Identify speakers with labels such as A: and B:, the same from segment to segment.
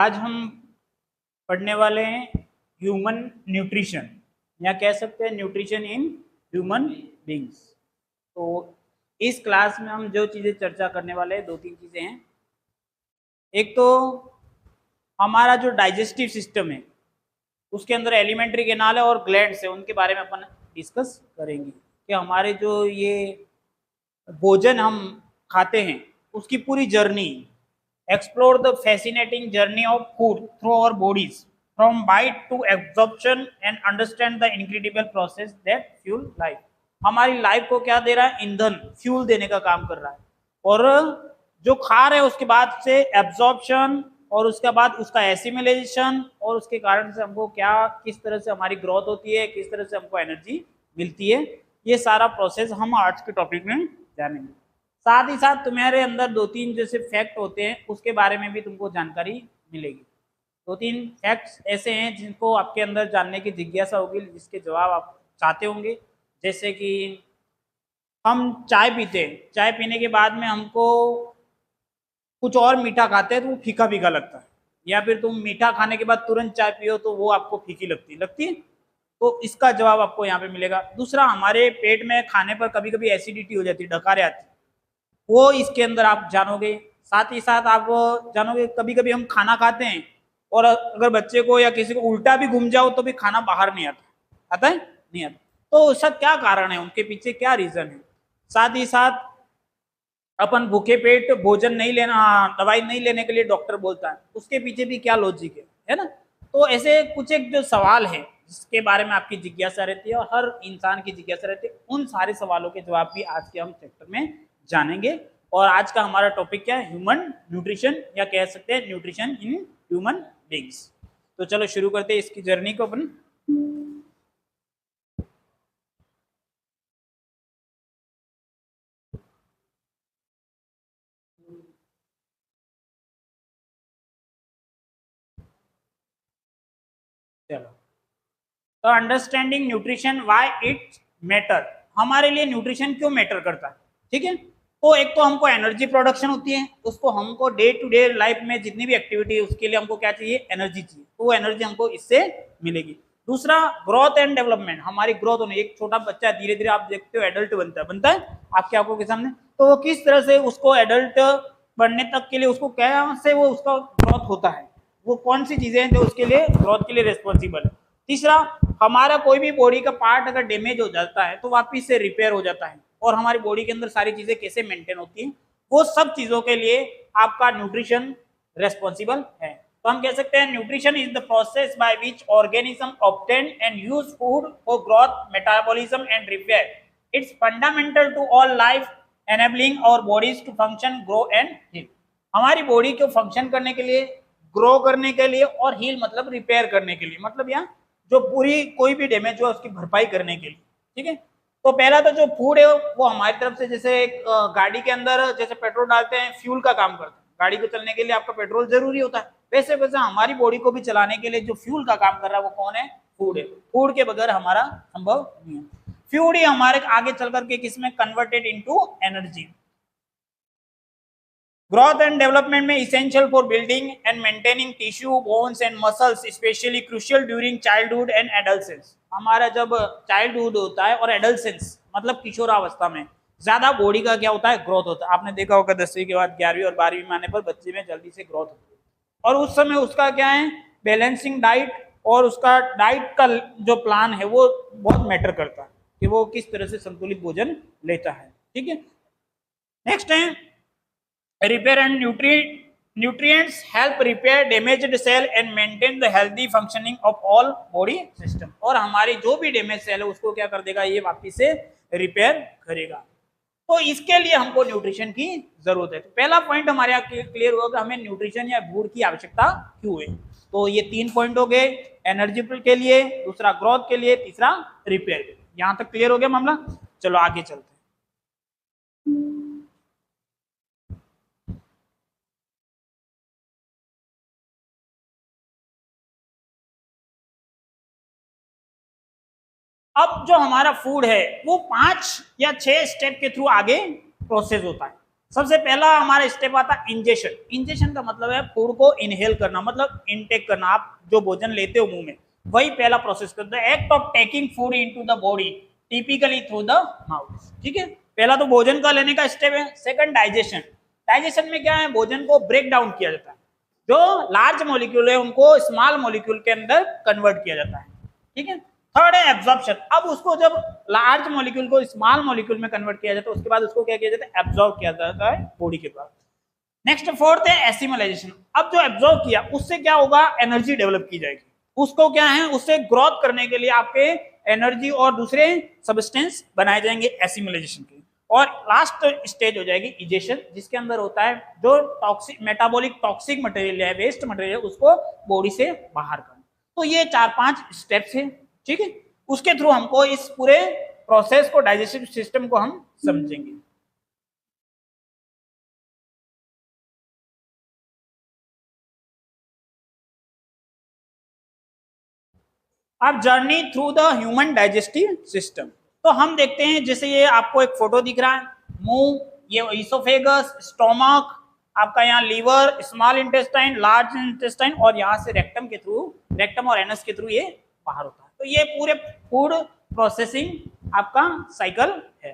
A: आज हम पढ़ने वाले हैं ह्यूमन न्यूट्रिशन या कह सकते हैं न्यूट्रिशन इन ह्यूमन बींग्स। तो इस क्लास में हम जो चीज़ें चर्चा करने वाले हैं, दो तीन चीज़ें हैं। एक तो हमारा जो डाइजेस्टिव सिस्टम है उसके अंदर एलिमेंट्री कैनाल है और ग्लैंड्स है, उनके बारे में अपन डिस्कस करेंगे कि हमारे जो ये भोजन हम खाते हैं उसकी पूरी journey, explore the fascinating journey of food through our bodies from bite to absorption and understand the incredible process that fuel life। हमारी लाइफ को क्या दे रहा है? ईंधन, फ्यूल देने का काम कर रहा है। और जो खा रहे हैं उसके बाद से एब्जॉर्प्शन और उसके बाद उसका एसिमिलेशन और उसके कारण से हमको क्या, किस तरह से हमारी ग्रोथ होती है, किस तरह से हमको एनर्जी मिलती है, ये सारा प्रोसेस हम आज के टॉपिक में जानेंगे। साथ ही साथ तुम्हारे अंदर दो तीन जैसे फैक्ट होते हैं उसके बारे में भी तुमको जानकारी मिलेगी। दो तीन फैक्ट्स ऐसे हैं जिनको आपके अंदर जानने की जिज्ञासा होगी, जिसके जवाब आप चाहते होंगे। जैसे कि हम चाय पीते हैं, चाय पीने के बाद में हमको कुछ और मीठा खाते हैं तो वो फीका फीका लगता है, या फिर तुम मीठा खाने के बाद तुरंत चाय पियो तो वो आपको फीकी लगती है। तो इसका जवाब आपको यहाँ पे मिलेगा। दूसरा, हमारे पेट में खाने पर कभी कभी एसिडिटी हो जाती है, डकारे आती है, वो इसके अंदर आप जानोगे। साथ ही साथ आप जानोगे कभी कभी हम खाना खाते हैं और अगर बच्चे को या किसी को उल्टा भी घूम जाओ तो भी खाना बाहर नहीं आता है, नहीं आता। तो उसका क्या कारण है, उनके पीछे क्या रीजन है। साथ ही साथ अपन भूखे पेट भोजन नहीं लेना, दवाई नहीं लेने के लिए डॉक्टर बोलता है, उसके पीछे भी क्या लॉजिक है ना। तो ऐसे कुछ एक जो सवाल है जिसके बारे में आपकी जिज्ञासा रहती है और हर इंसान की जिज्ञासा रहती है, उन सारे सवालों के जवाब भी आज के हम चैप्टर में जानेंगे। और आज का हमारा टॉपिक क्या है? ह्यूमन न्यूट्रिशन या कह सकते हैं न्यूट्रिशन इन ह्यूमन बींग्स। तो चलो शुरू करते हैं इसकी जर्नी को अपन। चलो, तो understanding nutrition why it matter. हमारे लिए न्यूट्रिशन क्यों मैटर करता है, ठीक है। तो एक तो हमको एनर्जी प्रोडक्शन होती है, उसको हमको डे टू डे लाइफ में जितनी भी एक्टिविटी है उसके लिए हमको क्या चाहिए? एनर्जी चाहिए। तो वो एनर्जी हमको इससे मिलेगी। दूसरा, ग्रोथ एंड डेवलपमेंट। हमारी ग्रोथ होने, एक छोटा बच्चा धीरे धीरे आप देखते हो एडल्ट बनता है आपकी आंखों के सामने, तो वो किस तरह से उसको एडल्ट बनने तक के लिए उसको क्या से वो उसका ग्रोथ होता है, वो कौन सी चीजें हैं जो उसके लिए ग्रोथ के लिए रिस्पॉन्सिबल है। तीसरा, हमारा कोई भी बॉडी का पार्ट अगर डैमेज हो जाता है तो वापिस से रिपेयर हो जाता है, और हमारी बॉडी के अंदर सारी चीजें कैसे मेंटेन होती हैं, वो सब चीजों के लिए आपका न्यूट्रिशन रेस्पॉन्सिबल है। तो हम कह सकते हैं nutrition is the process by which organism obtain and use food for growth, metabolism and repair. It's fundamental to all life, enabling our bodies to function, grow and heal. हमारी body को function करने के लिए, grow करने के लिए, और heal मतलब रिपेयर करने के लिए, मतलब यहाँ जो पूरी कोई भी डैमेज हो उसकी भरपाई करने के लिए, ठीक है। तो पहला तो जो फूड है वो हमारी तरफ से, जैसे एक गाड़ी के अंदर जैसे पेट्रोल डालते हैं, फ्यूल का काम करता है। गाड़ी को चलने के लिए आपका पेट्रोल जरूरी होता है, वैसे वैसे हमारी बॉडी को भी चलाने के लिए जो फ्यूल का काम कर रहा है वो कौन है? फूड है। फूड के बगैर हमारा संभव नहीं है। फ्यूल ही हमारे आगे चल करके किसमें converted into energy. Growth and development में essential for building and maintaining tissue, bones and muscles, specially crucial during childhood and adolescence. हमारा जब चाइल्डहुड होता है और एडल्सेंस मतलब किशोरावस्था में ज्यादा बॉडी का क्या होता है? ग्रोथ होता है। आपने देखा होगा 10वीं के बाद 11वीं और 12वीं में आने पर बच्चे में जल्दी से ग्रोथ होती है, और उस समय उसका क्या है? बैलेंसिंग डाइट, और उसका डाइट का जो प्लान है वो बहुत मैटर करता है कि वो किस तरह से संतुलित भोजन लेता है, ठीक है। नेक्स्ट है repair and nutrients help repair damaged cell and maintain the healthy functioning of all body system। और हमारी जो भी डैमेज सेल है उसको क्या कर देगा? ये वापिस से रिपेयर करेगा। तो इसके लिए हमको न्यूट्रिशन की जरूरत है। तो पहला पॉइंट हमारे यहाँ क्लियर हुआ कि हमें न्यूट्रिशन या फूड की आवश्यकता क्यों है। तो ये 3 पॉइंट हो गए, एनर्जी के लिए, दूसरा ग्रोथ के लिए, तीसरा रिपेयर के लिए। यहाँ तक क्लियर हो गया मामला। चलो आगे चलते हैं। अब जो हमारा फूड है वो 5 या 6 स्टेप के थ्रू आगे प्रोसेस होता है। सबसे पहला हमारा स्टेप आता है इंजेशन। इंजेशन का मतलब है फूड को इनहेल करना, मतलब इनटेक करना। आप जो भोजन लेते हो मुंह में, वही पहला प्रोसेस करते हैं। Act of taking food into the body typically through the mouth. ठीक है, पहला तो भोजन का लेने का स्टेप है। Second digestion. डाइजेशन में क्या है, भोजन को ब्रेक डाउन किया जाता है। जो लार्ज मॉलिक्यूल है उनको स्मॉल मॉलिक्यूल के अंदर कन्वर्ट किया जाता है। ठीक है। थर्ड है एब्जॉर्प्शन। अब उसको जब लार्ज मॉलिक्यूल को स्मॉल मॉलिक्यूल में कन्वर्ट किया जाता है, उसके बाद उसको क्या किया जाता है, एब्जॉर्ब किया जाता है बॉडी के द्वारा। नेक्स्ट फोर्थ है एसिमिलाइजेशन। अब जो एब्जॉर्ब किया उससे क्या होगा, एनर्जी डेवलप की जाएगी। उसको क्या है, उससे ग्रोथ करने के लिए आपके एनर्जी और दूसरे सब्सटेंस बनाए जाएंगे एसिमिलाइजेशन के। और लास्ट स्टेज हो जाएगी इजेशन, जिसके अंदर होता है जो टॉक्सिक मेटाबॉलिक टॉक्सिक मटेरियल है, वेस्ट मटेरियल है, उसको बॉडी से बाहर करना। तो ये 4-5 स्टेप्स है। ठीक है, उसके थ्रू हमको इस पूरे प्रोसेस को, डाइजेस्टिव सिस्टम को हम समझेंगे। अब journey through the human digestive system. तो हम देखते हैं, जैसे ये आपको एक फोटो दिख रहा है, मुंह, ये इसोफेगस, स्टोमक, आपका यहाँ liver, small intestine, large intestine, और यहाँ से रेक्टम के थ्रू, रेक्टम और एनस के थ्रू ये बाहर होता है। तो ये पूरे फूड प्रोसेसिंग आपका साइकिल है।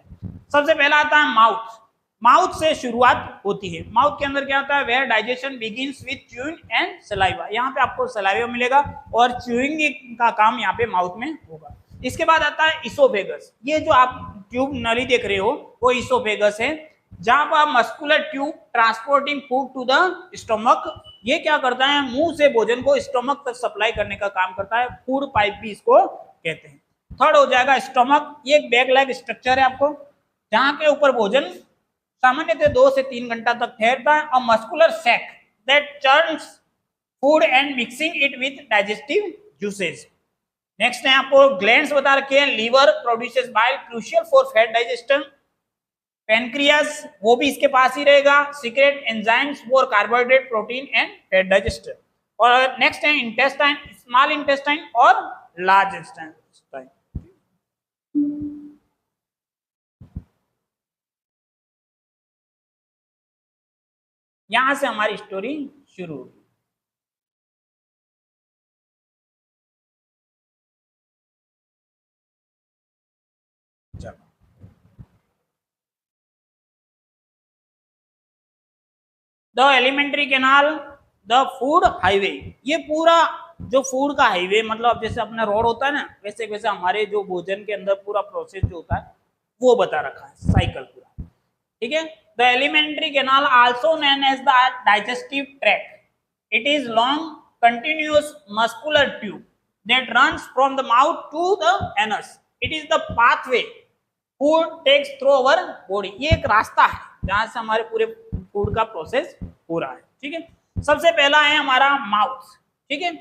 A: सबसे पहला आता है माउथ। माउथ से शुरुआत होती है। माउथ के अंदर क्या होता है, where digestion begins with chewing and saliva. यहाँ पे आपको सलाइवा मिलेगा और च्यूइंग का काम यहाँ पे माउथ में होगा। इसके बाद आता है इसोफेगस। ये जो आप ट्यूब नली देख रहे हो वो इसोफेगस है, जहां पर muscular tube transporting food to the stomach. ये क्या करता है, मुंह से भोजन को स्टोमक तक सप्लाई करने का काम करता है। फूड पाइप भी इसको कहते हैं। थर्ड हो जाएगा स्टोमक। ये एक बैग लाइक स्ट्रक्चर है आपको, जहां के ऊपर भोजन सामान्यतः 2 से 3 घंटा तक ठहरता है। और muscular sac that churns food and mixing it with digestive juices. Next है आपको ग्लैंड्स बता रखे हैं। Liver produces bile crucial for fat digestion. Pancreas, वो भी इसके पास ही रहेगा, secrete enzymes for carbohydrate, protein and fat digestion. और नेक्स्ट है इंटेस्टाइन, स्मॉल इंटेस्टाइन और लार्ज इंटेस्टाइन। यहां से हमारी स्टोरी शुरू होगी। The alimentary canal, the food highway. ये पूरा जो फूड का हाईवे, मतलब जैसे अपना रोड होता है ना, वैसे वैसे हमारे जो भोजन के अंदर पूरा प्रोसेस जो होता है वो बता रखा है, साइकिल पूरा। ठीक है। The alimentary canal also known as the digestive tract. It is long continuous muscular tube that runs from the mouth to the anus. It is the pathway food takes through our body. ये एक रास्ता है जहां से हमारे पूरे food का process हो रहा है। ठीक है। सबसे पहला है हमारा माउथ। ठीक है।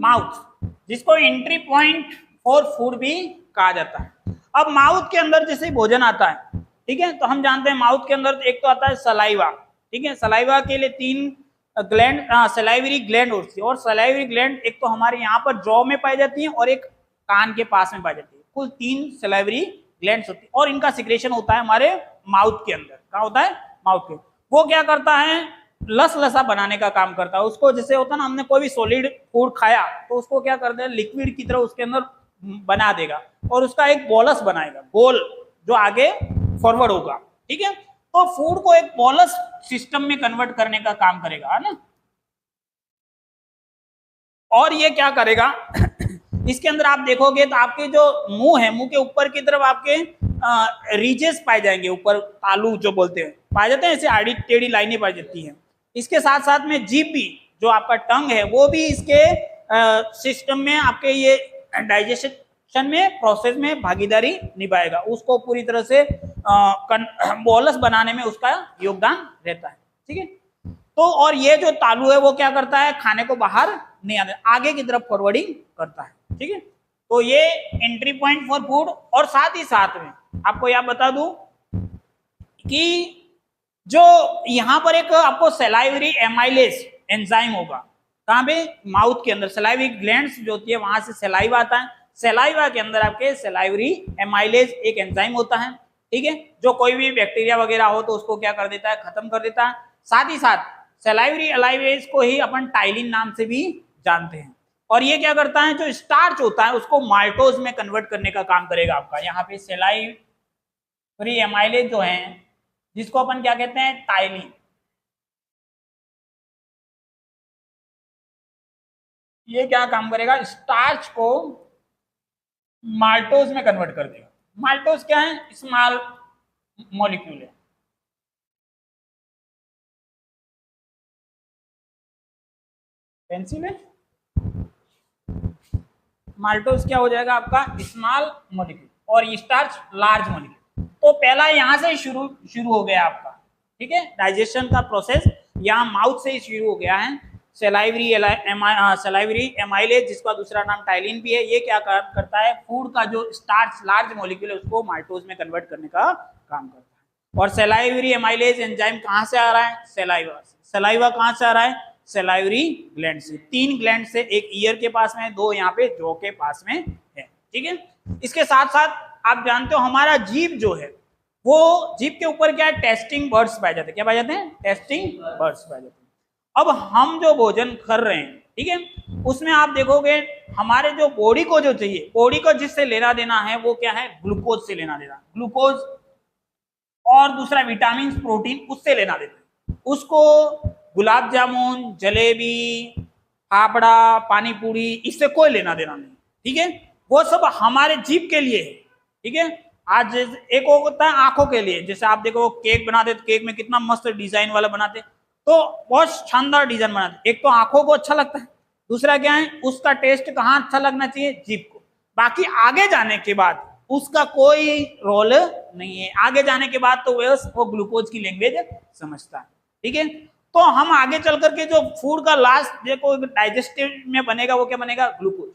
A: माउथ, जिसको एंट्री पॉइंट फॉर फूड भी कहा जाता है। अब माउथ के अंदर जैसे भोजन आता है, ठीक है, तो हम जानते हैं माउथ के अंदर एक तो आता है सलाइवा। ठीक है। सलाइवा के लिए 3 ग्लैंड, सलाइवरी ग्लैंड होती है। और सलाइवरी ग्लैंड एक तो हमारे यहाँ पर जॉ में पाई जाती है और एक कान के पास में पाई जाती है। कुल 3 सलाइवरी ग्लैंड्स होती है और इनका सिक्रेशन होता है हमारे माउथ के अंदर। क्या होता है, माउथ के। वो क्या करता है, लस लसा बनाने का काम करता है। उसको जैसे होता है ना, हमने कोई भी सॉलिड फूड खाया तो उसको क्या करते हैं, लिक्विड की तरह उसके अंदर बना देगा और उसका एक बोलस बनाएगा, गोल, जो आगे फॉरवर्ड होगा। ठीक है। तो फूड को एक बोलस सिस्टम में कन्वर्ट करने का काम करेगा, है ना। और ये क्या करेगा इसके अंदर आप देखोगे तो आपके जो मुंह है, मुंह के ऊपर की तरफ आपके रीजेस पाए जाएंगे, ऊपर तालू जो बोलते हैं पाए जाते हैं, ऐसे आड़ी टेढ़ी लाइनें पाई जाती हैं। इसके साथ साथ में जीभ भी, जो आपका टंग है, वो भी इसके सिस्टम में आपके ये डाइजेशन में प्रोसेस में भागीदारी निभाएगा। उसको पूरी तरह से बोलस बनाने में उसका योगदान रहता है। ठीक है। तो और ये जो तालू है वो क्या करता है, खाने को बाहर नहीं आने, आगे की तरफ फॉरवर्डिंग करता है। ठीक है। तो ये एंट्री पॉइंट फॉर फूड। और साथ ही साथ में आपको यह बता दूं कि जो यहाँ पर एक आपको सलाइवरी एमाइलेज एंजाइम होगा, कहाँ पे, माउथ के अंदर सलाइवरी ग्लैंड्स जो होती है वहां से सलाइवा आता है, सलाइवा के अंदर आपके सलाइवरी एमाइलेज एक एंजाइम होता है, ठीक है, जो कोई भी बैक्टीरिया वगैरह हो तो उसको क्या कर देता है, खत्म कर देता है। साथ ही साथ सलाइवरी एलाइवेज को ही अपन टाइलिन नाम से भी जानते हैं, और ये क्या करता है, जो स्टार्च होता है उसको माल्टोज में कन्वर्ट करने का काम करेगा आपका। यहाँ पे सलाइवरी एमाइलेज जो है जिसको अपन क्या कहते हैं, टाइलिन, ये क्या काम करेगा, स्टार्च को माल्टोज में कन्वर्ट कर देगा। माल्टोज क्या है, स्मॉल मॉलिक्यूल है। पेंसिल है, माल्टोज क्या हो जाएगा आपका, स्मॉल मॉलिक्यूल, और स्टार्च लार्ज मॉलिक्यूल। तो पहला यहां से शुरू हो गया आपका, ठीक है, डाइजेशन का प्रोसेस यहाँ माउथ से ही शुरू हो गया है। सलाइवरी एमाइलेज जिसका दूसरा नाम टाइलिन भी है, ये क्या करता है, फूड का जो स्टार्च लार्ज मॉलिक्यूल है उसको माल्टोज में कन्वर्ट करने का काम करता है। और सलाइवरी एमाइलेज एंजाइम कहाँ से आ रहा है, सलाइवा से। सलाइवा कहाँ से आ रहा है, सलाइवरी ग्लैंड से। 3 ग्लैंड से, एक ईयर के पास में, 2 यहाँ पे जॉ के पास में है, ठीक है। इसके साथ साथ आप जानते हो हमारा जीभ जो है, वो जीभ के ऊपर क्या है, टेस्टिंग बर्ड्स पाए जाते हैं। क्या पाए जाते हैं, टेस्टिंग बर्ड्स पाए जाते हैं। अब हम जो भोजन कर रहे हैं, ठीक है, उसमें आप देखोगे हमारे जो बॉडी को जो चाहिए, बॉडी को जिससे लेना देना है वो क्या है, ग्लूकोज से लेना देना, ग्लूकोज, और दूसरा विटामिन प्रोटीन उससे लेना देना। उसको गुलाब जामुन, जलेबी, फाफड़ा, पानी पूरी, इससे कोई लेना देना नहीं, ठीक है। वो सब हमारे जीभ के लिए है, ठीक है। आज एक होता है आंखों के लिए, जैसे आप देखो केक बनाते तो केक में कितना मस्त डिजाइन वाला बनाते, तो बहुत शानदार डिजाइन बनाते। एक तो आंखों को अच्छा लगता है, दूसरा क्या है, उसका टेस्ट कहाँ अच्छा लगना चाहिए, जीभ को। बाकी आगे जाने के बाद उसका कोई रोल नहीं है, आगे जाने के बाद तो वो ग्लूकोज की लैंग्वेज समझता है, ठीक है। तो हम आगे चल करके जो फूड का लास्ट देखो डाइजेस्टिव में बनेगा, वो क्या बनेगा, ग्लूकोज।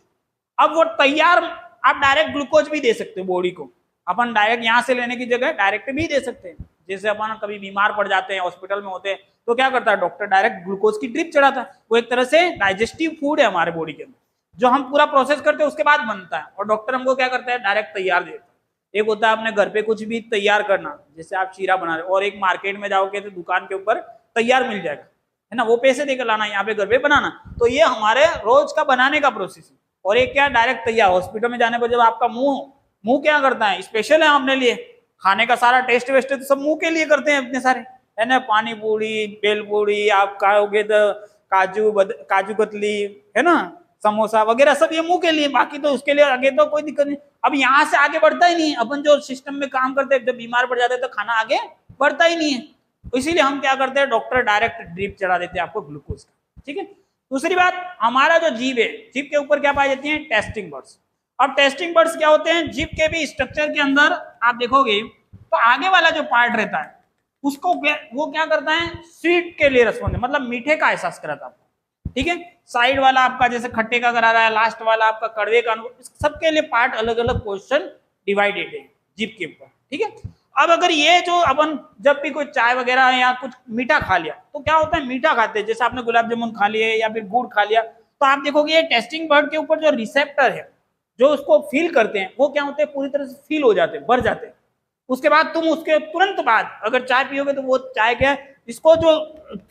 A: अब वो तैयार आप डायरेक्ट ग्लूकोज भी दे सकते हो बॉडी को, अपन डायरेक्ट यहाँ से लेने की जगह डायरेक्ट भी दे सकते हैं। जैसे अपन कभी बीमार पड़ जाते हैं, हॉस्पिटल में होते हैं, तो क्या करता है डॉक्टर, डायरेक्ट ग्लूकोज की ड्रिप चढ़ाता है। वो एक तरह से डाइजेस्टिव फूड है हमारे बॉडी के अंदर, जो हम पूरा प्रोसेस करते हैं उसके बाद बनता है, और डॉक्टर हमको क्या करता है, डायरेक्ट तैयार देता है। एक होता है अपने घर पे कुछ भी तैयार करना, जैसे आप शीरा बना रहे हो, और एक मार्केट में जाओगे तो दुकान के ऊपर तैयार मिल जाएगा, है ना, वो पैसे देकर लाना, यहाँ पे घर पे बनाना। तो ये हमारे रोज का बनाने का प्रोसेस है। और एक क्या, डायरेक्ट तैयार। हॉस्पिटल में जाने पर जब आपका मुंह क्या करता है, स्पेशल है अपने लिए, खाने का सारा टेस्ट वेस्ट तो सब मुंह के लिए करते हैं अपने सारे, है ना, पानी पूरी, बेल पूरी, आप खाओगे तो काजू कतली, है ना, समोसा वगैरह सब ये मुंह के लिए, बाकी तो उसके लिए आगे तो कोई दिक्कत नहीं। अब यहाँ से आगे बढ़ता ही नहीं है, अपन जो सिस्टम में काम करते हैं, जब बीमार पड़ जाते हैं तो खाना आगे बढ़ता ही नहीं है। इसीलिए हम क्या करते हैं, डॉक्टर डायरेक्ट ड्रिप चढ़ा देते हैं आपको ग्लूकोज का, ठीक है। दूसरी बात, हमारा जो जीभ है, जीभ के ऊपर क्या पाई जाती है, टेस्टिंग बर्ड्स। अब टेस्टिंग बर्ड्स क्या होते हैं, जीभ के भी स्ट्रक्चर के अंदर आप देखोगे तो आगे वाला जो पार्ट रहता है उसको वो क्या करता है, स्वीट के लिए रेस्पॉन्स, मतलब मीठे का एहसास कराता है, ठीक है। साइड वाला आपका जैसे खट्टे का करा रहा है, लास्ट वाला आपका कड़वे का, सबके लिए पार्ट अलग अलग पोर्शन डिवाइडेड है जीभ के ऊपर, ठीक है। अब अगर ये जो अपन जब भी कोई चाय वगैरह या कुछ मीठा खा लिया, तो क्या होता है, मीठा खाते हैं, जैसे आपने गुलाब जामुन खा लिए या फिर गुड़ खा लिया, तो आप देखोगे ये टेस्टिंग बर्ड के ऊपर जो रिसेप्टर है जो उसको फील करते हैं, वो क्या होते हैं, पूरी तरह से फील हो जाते हैं, भर जाते हैं। उसके बाद तुम उसके तुरंत बाद अगर चाय पियोगे तो वो चाय क्या है, इसको जो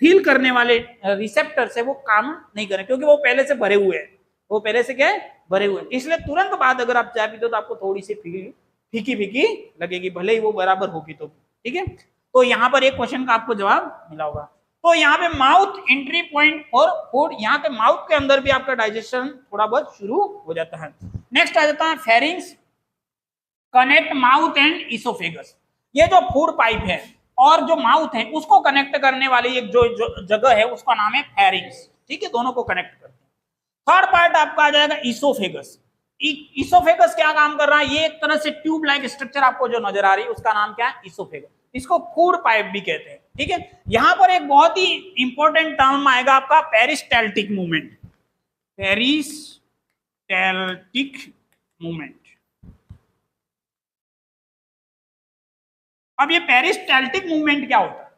A: फील करने वाले रिसेप्टर है वो काम नहीं करें, क्योंकि वो पहले से भरे हुए हैं, वो पहले से क्या है, भरे हुए हैं। इसलिए तुरंत बाद अगर आप चाय पीते हो तो आपको थोड़ी सी फीकी फीकी लगेगी, भले ही वो बराबर होगी तो, ठीक है। तो यहाँ पर एक क्वेश्चन का आपको जवाब मिला होगा। तो यहाँ पे mouth entry point for food, यहाँ पे माउथ के अंदर भी आपका डाइजेशन थोड़ा बहुत शुरू हो जाता है। नेक्स्ट आ जाता है pharynx, connect mouth and oesophagus. ये जो फूड पाइप है और जो माउथ है उसको कनेक्ट करने वाली एक जो जगह है उसका नाम है फेरिंग्स, ठीक है, दोनों को कनेक्ट करते हैं। थर्ड पार्ट आपका आ जाएगा इसोफेगस। इसोफेगस क्या काम कर रहा है, ये एक तरह से ट्यूब लाइक स्ट्रक्चर आपको जो नजर आ रही है उसका नाम क्या है, इसोफेगस। इसको फूड पाइप भी कहते हैं, ठीक है। यहां पर एक बहुत ही इंपॉर्टेंट टर्म आएगा आपका, पेरिस्टाल्टिक मूवमेंट, पेरिस्टाल्टिक मूवमेंट। अब ये पेरिस्टाल्टिक मूवमेंट क्या होता है,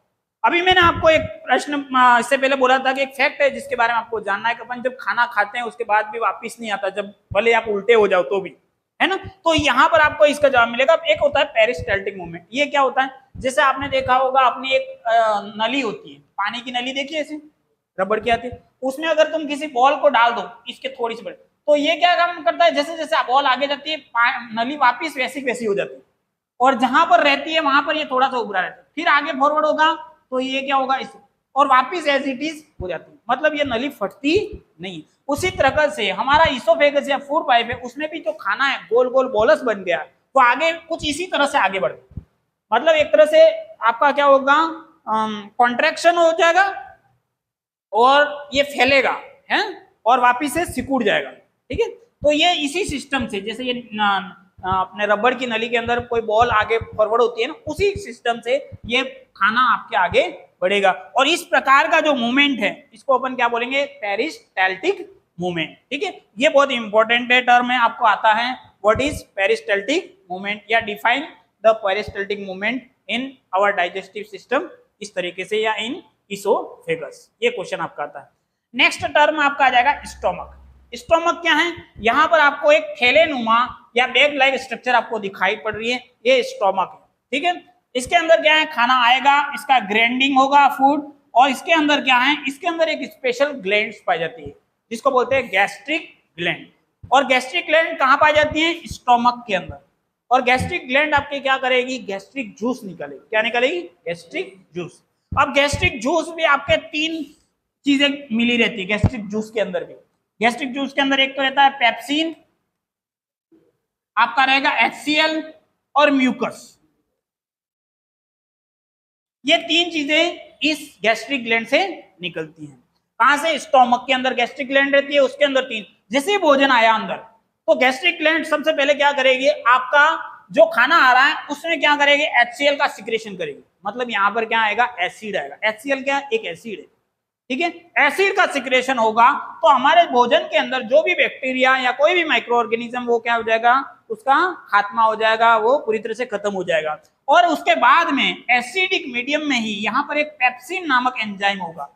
A: अभी मैंने आपको एक प्रश्न इससे पहले बोला था कि एक फैक्ट है जिसके बारे में आपको जानना है कि अपन जब खाना खाते हैं उसके बाद भी वापस नहीं आता, जब भले आप उल्टे हो जाओ तो भी, है ना। तो यहाँ पर आपको इसका जवाब मिलेगा। एक होता है पेरिस्टाल्टिक मूवमेंट। ये क्या होता है, जैसे आपने देखा होगा अपनी एक नली होती है, पानी की नली देखिए, ऐसे रबड़ की आती है, उसमें अगर तुम किसी बॉल को डाल दो इसके थोड़ी सी बड़ी, तो ये क्या काम करता है, जैसे जैसे बॉल आगे जाती है नली वापिस वैसी वैसी हो जाती है, और जहां पर रहती है वहां पर ये थोड़ा सा उभरा रहता है, फिर आगे फॉरवर्ड होगा तो ये क्या होगा इस, और वापिस एज इट इज हो जाती है, मतलब ये नली फटती नहीं। उसी तरह से हमारा इसोफेगस या फूड पाइप है, उसमें भी जो खाना है गोल गोल बोलस बन गया, तो आगे कुछ इसी तरह से आगे बढ़, मतलब एक तरह से आपका क्या होगा, कॉन्ट्रैक्शन हो जाएगा और ये फैलेगा है और वापिस से सिकुड़ जाएगा, ठीक है। तो ये इसी सिस्टम से, जैसे ये अपने रबड़ की नली के अंदर कोई बॉल आगे फॉरवर्ड होती है ना, उसी सिस्टम से ये खाना आपके आगे बढ़ेगा। और इस प्रकार का जो मूवमेंट है इसको अपन क्या बोलेंगे, पेरिस्टाल्टिक मूवमेंट, ठीक है। ये बहुत इंपॉर्टेंट टर्म है, आपको आता है व्हाट इज पेरिस्टाल्टिक मूवमेंट, या define the peristaltic movement in our digestive system, इस तरीके से, या इन इसोफेगस, ये क्वेश्चन आपका आता है। नेक्स्ट टर्म आपका आ जाएगा स्टोमक। स्टोमक क्या है, यहां पर आपको एक थैले नुमा या बैग लाइक स्ट्रक्चर आपको दिखाई पड़ रही है, ये स्टोमक है, ठीक है। इसके अंदर क्या है, खाना आएगा, इसका ग्राइंडिंग होगा फूड, और इसके अंदर क्या है, इसके अंदर एक स्पेशल ग्लैंड्स पाई जाती है जिसको बोलते हैं गैस्ट्रिक ग्लैंड। और गैस्ट्रिक ग्लैंड कहां पाई जाती है, स्टोमक के अंदर। और गैस्ट्रिक ग्लैंड आपके क्या करेगी, गैस्ट्रिक जूस निकालेगी। क्या निकालेगी, गैस्ट्रिक जूस। अब गैस्ट्रिक जूस भी आपके तीन चीजें मिली रहती है गैस्ट्रिक जूस के अंदर भी। गैस्ट्रिक जूस के अंदर एक तो रहता है पेप्सिन, आपका रहेगा HCl और म्यूकस। ये तीन चीजें इस गैस्ट्रिक ग्लैंड से निकलती हैं। कहां से, स्टोमक के अंदर गैस्ट्रिक ग्लैंड रहती है, उसके अंदर तीन। जैसे ही भोजन आया अंदर, तो गैस्ट्रिक ग्लैंड सबसे पहले क्या करेगी, आपका जो खाना आ रहा है उसमें क्या करेगी, HCl का सिक्रेशन करेगी। मतलब यहां पर क्या आएगा, एसिड आएगा। HCl क्या, एक एसिड है, ठीक है। एसिड का सिक्रेशन होगा तो हमारे भोजन के अंदर जो भी बैक्टीरिया या कोई भी माइक्रो ऑर्गेनिज्म, वो क्या हो जाएगा, उसका खात्मा हो जाएगा, वो पूरी तरह से खत्म हो जाएगा। और उसके बाद में एसिडिक मीडियम में ही यहाँ पर एक पेप्सिन नामक एंजाइम होगा,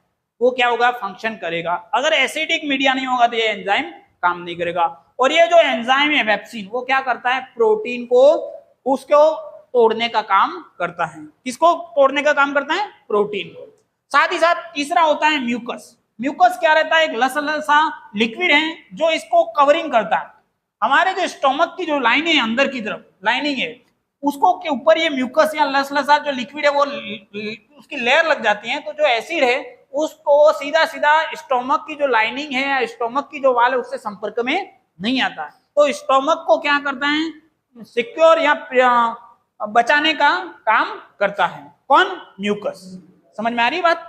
A: वो क्या होगा, फंक्शन करेगा। अगर एसिडिक मीडिया नहीं होगा तो ये एंजाइम काम नहीं करेगा। और ये जो एंजाइम है पेप्सिन, वो क्या करता है, प्रोटीन को उसको तोड़ने का काम करता है। किसको तोड़ने का काम करता है, प्रोटीन को। साथ ही साथ तीसरा होता है म्यूकस। म्यूकस क्या रहता है, एक लसा लिक्विड है जो इसको कवरिंग करता है। हमारे जो स्टोमक की जो लाइनिंग है, अंदर की तरफ लाइनिंग है, उसको के ऊपर ये म्यूकस या लसा जो लिक्विड है वो उसकी लेयर लग जाती है, तो जो एसिड है उसको सीधा सीधा स्टोमक की जो लाइनिंग है या स्टोमक की जो वाल है उससे संपर्क में नहीं आता है। तो स्टोमक को क्या करता है, सिक्योर या बचाने का काम करता है। कौन, म्यूकस। समझ में आ रही बात।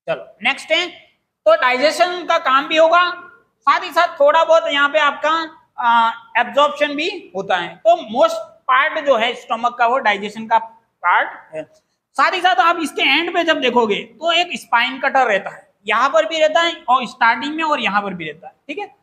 A: चलो नेक्स्ट है, तो डाइजेशन का काम भी होगा, साथ ही साथ थोड़ा बहुत यहाँ पे आपका एब्जॉर्प्शन भी होता है। तो मोस्ट पार्ट जो है स्टोमक का वो डाइजेशन का पार्ट है। साथ ही साथ आप इसके एंड पे जब देखोगे तो एक स्पाइन कटर रहता है, यहाँ पर भी रहता है और स्टार्टिंग में और यहाँ पर भी रहता है, ठीक है।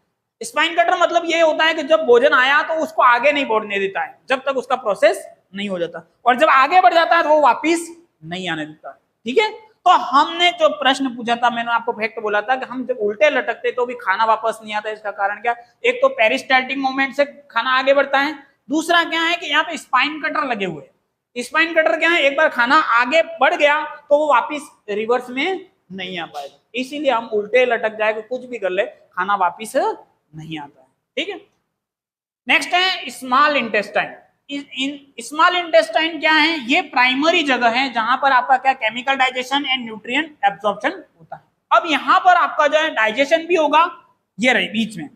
A: स्पाइन कटर मतलब ये होता है कि जब भोजन आया तो उसको आगे नहीं बढ़ने देता है जब तक उसका प्रोसेस नहीं हो जाता, और जब आगे बढ़ जाता है तो वो वापिस नहीं आने देता, ठीक है। तो हमने जो प्रश्न पूछा था, मैंने आपको फैक्ट बोला था कि हम जब उल्टे लटकते तो भी खाना वापस नहीं आता। इसका कारण क्या, एक तो पेरिस्टाल्टिक मूवमेंट से खाना आगे बढ़ता है, दूसरा क्या है कि यहाँ पे स्पाइन कटर लगे हुए हैं। स्पाइन कटर क्या है, एक बार खाना आगे बढ़ गया तो वो वापिस रिवर्स में नहीं आ पाएगा, इसीलिए हम उल्टे लटक जाए, कुछ भी कर ले खाना वापिस नहीं आता है, ठीक है। नेक्स्ट है स्मॉल इंटेस्टाइन। स्मॉल इंटेस्टाइन क्या है, ये प्राइमरी जगह है जहां पर आपका क्या, chemical digestion and nutrient absorption होता है। अब यहाँ पर आपका जो है डाइजेशन भी होगा, ये रही बीच में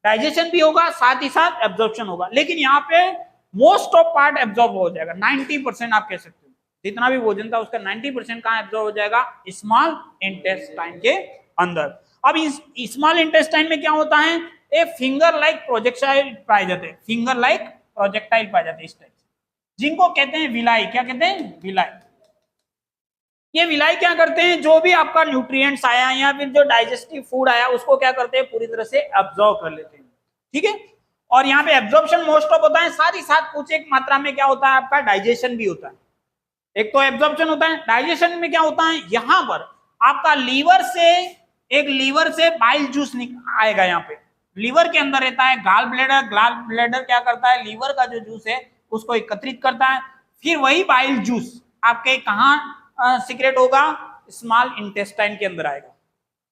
A: डाइजेशन भी होगा, साथ ही साथ एब्जॉर्प्शन होगा, लेकिन यहाँ पे मोस्ट ऑफ पार्ट एब्जॉर्ब हो जाएगा। 90% आप कह सकते हो, जितना भी भोजन था उसका 90% कहाँ एब्जॉर्ब हो जाएगा, स्मॉल इंटेस्टाइन के अंदर। अब इस स्मॉल इंटेस्टाइन में क्या होता है, एक फिंगर लाइक प्रोजेक्टाइल पाए जाते हैं, फिंगर लाइक प्रोजेक्टाइल पाए जाते हैं इस टाइप से, जिनको कहते हैं विलाई। क्या कहते हैं, विलाई। ये विलाई क्या करते हैं, जो भी आपका न्यूट्रिएंट्स आया या फिर जो डाइजेस्टिव फूड आया उसको क्या करते हैं, पूरी तरह से एब्जॉर्ब कर लेते हैं, ठीक है। और यहाँ पे एब्जॉर्प्शन मोस्ट ऑफ होता है, साथ ही साथ कुछ एक मात्रा में क्या होता है, आपका डाइजेशन भी होता है। एक तो एब्जॉर्प्शन होता है, डाइजेशन में क्या होता है, यहां पर आपका लीवर से बाइल जूस आएगा। यहाँ पे लीवर के अंदर रहता है गाल ब्लैडर क्या करता है, लीवर का जो जूस है उसको एकत्रित करता है, फिर वही बाइल जूस आपके कहाँ सीक्रेट होगा, स्मॉल इंटेस्टाइन के अंदर आएगा,